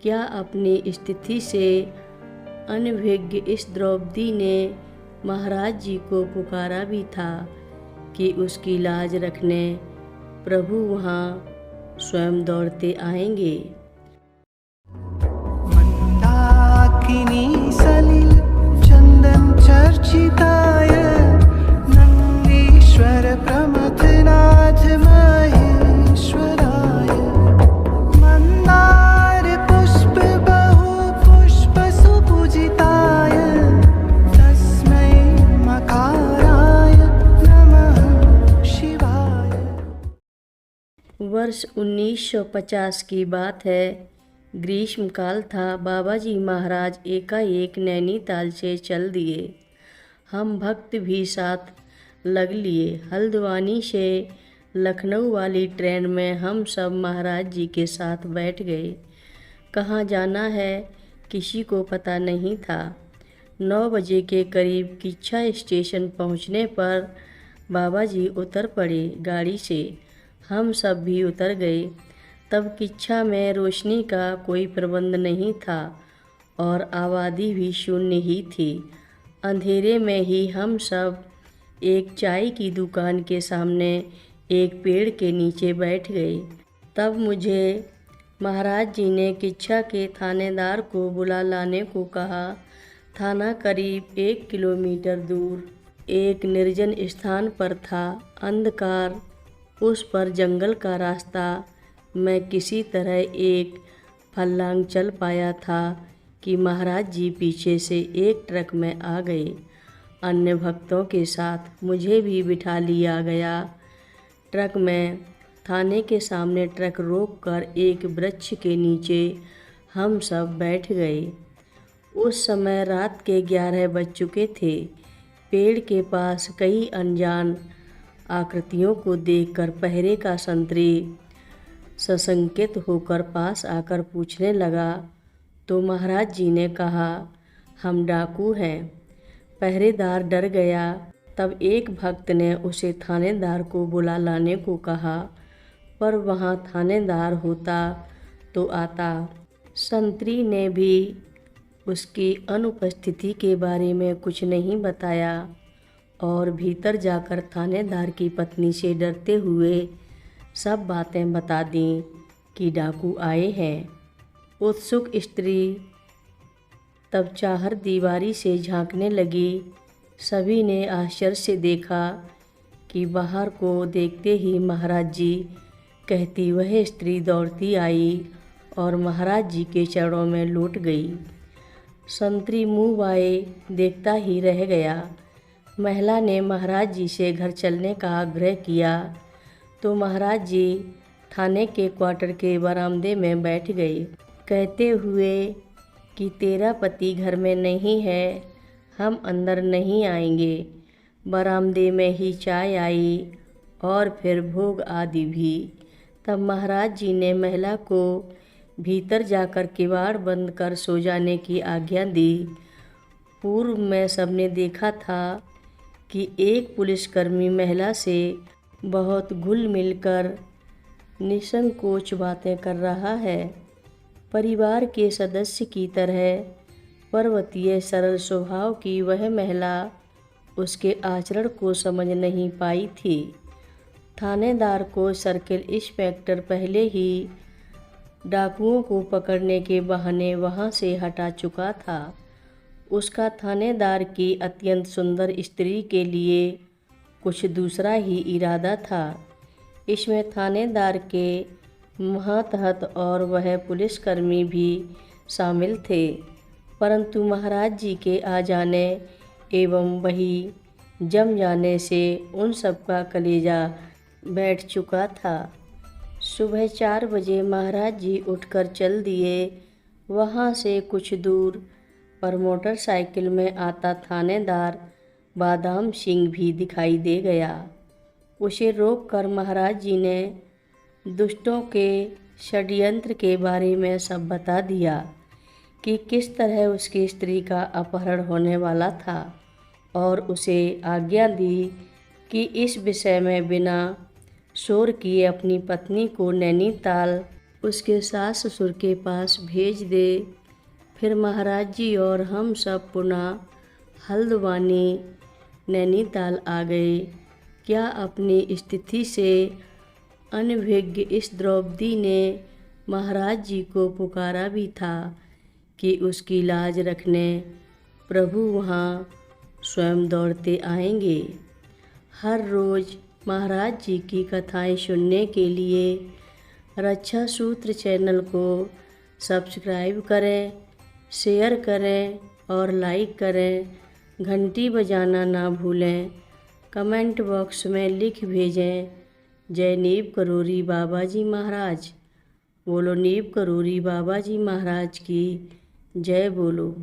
क्या अपनी स्थिति से अनभिज्ञ इस द्रौपदी ने महाराज जी को पुकारा भी था कि उसकी लाज रखने प्रभु वहाँ स्वयं दौड़ते आएंगे। मंदाकिनी सलिल चंदन चर्चिताय नंदीश्वर प्रमथनाथ महेश्वराय मंदार पुष्प बहु पुष्प सुपूजिताय तस्मै मकाराय नमः शिवाय। वर्ष 1950 की बात है। ग्रीष्मकाल था। बाबा जी महाराज एकाएक नैनीताल से चल दिए। हम भक्त भी साथ लग लिए। हल्द्वानी से लखनऊ वाली ट्रेन में हम सब महाराज जी के साथ बैठ गए। कहाँ जाना है किसी को पता नहीं था। 9 बजे के करीब किच्छा स्टेशन पहुँचने पर बाबा जी उतर पड़े गाड़ी से। हम सब भी उतर गए। तब किच्छा में रोशनी का कोई प्रबंध नहीं था और आबादी भी शून्य ही थी। अंधेरे में ही हम सब एक चाय की दुकान के सामने एक पेड़ के नीचे बैठ गए। तब मुझे महाराज जी ने किच्छा के थानेदार को बुला लाने को कहा। थाना करीब 1 किलोमीटर दूर एक निर्जन स्थान पर था। अंधकार, उस पर जंगल का रास्ता। मैं किसी तरह एक फर्लांग चल पाया था कि महाराज जी पीछे से एक ट्रक में आ गए। अन्य भक्तों के साथ मुझे भी बिठा लिया गया। ट्रक में थाने के सामने ट्रक रोककर एक वृक्ष के नीचे हम सब बैठ गए। उस समय रात के 11 बज चुके थे। पेड़ के पास कई अनजान आकृतियों को देखकर पहरे का संतरी सशंकित होकर पास आकर पूछने लगा तो महाराज जी ने कहा, हम डाकू हैं। पहरेदार डर गया। तब एक भक्त ने उसे थानेदार को बुला लाने को कहा, पर वहाँ थानेदार होता तो आता। संतरी ने भी उसकी अनुपस्थिति के बारे में कुछ नहीं बताया और भीतर जाकर थानेदार की पत्नी से डरते हुए सब बातें बता दीं कि डाकू आए हैं। उत्सुक स्त्री तब चाहर दीवारी से झांकने लगी। सभी ने आश्चर्य से देखा कि बाहर को देखते ही महाराज जी कहती वह स्त्री दौड़ती आई और महाराज जी के चरणों में लौट गई। संतरी मुँह बाए देखता ही रह गया। महिला ने महाराज जी से घर चलने का आग्रह किया तो महाराज जी थाने के क्वार्टर के बरामदे में बैठ गए, कहते हुए कि तेरा पति घर में नहीं है, हम अंदर नहीं आएंगे। बरामदे में ही चाय आई और फिर भोग आदि भी। तब महाराज जी ने महिला को भीतर जाकर किवाड़ बंद कर सो जाने की आज्ञा दी। पूर्व में सबने देखा था कि एक पुलिसकर्मी महिला से बहुत घुल मिलकर निसंकोच बातें कर रहा है। परिवार के सदस्य की तरह पर्वतीय सरल स्वभाव की वह महिला उसके आचरण को समझ नहीं पाई थी। थानेदार को सर्किल इंस्पेक्टर पहले ही डाकुओं को पकड़ने के बहाने वहां से हटा चुका था। उसका थानेदार की अत्यंत सुंदर स्त्री के लिए कुछ दूसरा ही इरादा था। इसमें थानेदार के मातहत और वह पुलिसकर्मी भी शामिल थे, परंतु महाराज जी के आ जाने एवं वही जम जाने से उन सबका कलेजा बैठ चुका था। सुबह 4 बजे महाराज जी उठकर चल दिए। वहाँ से कुछ दूर पर मोटरसाइकिल में आता थानेदार बादाम सिंह भी दिखाई दे गया। उसे रोककर महाराज जी ने दुष्टों के षड्यंत्र के बारे में सब बता दिया कि किस तरह उसकी स्त्री का अपहरण होने वाला था और उसे आज्ञा दी कि इस विषय में बिना शोर किए अपनी पत्नी को नैनीताल उसके सास ससुर के पास भेज दे। फिर महाराज जी और हम सब पुनः हल्द्वानी नैनीताल आ गए। क्या अपनी स्थिति से अनभिज्ञ इस द्रौपदी ने महाराज जी को पुकारा भी था कि उसकी लाज रखने प्रभु वहाँ स्वयं दौड़ते आएंगे। हर रोज़ महाराज जी की कथाएं सुनने के लिए रक्षा सूत्र चैनल को सब्सक्राइब करें, शेयर करें और लाइक करें। घंटी बजाना ना भूलें। कमेंट बॉक्स में लिख भेजें, जय नीव करोरी बाबा जी महाराज। बोलो नीव करोरी बाबा जी महाराज की जय बोलो।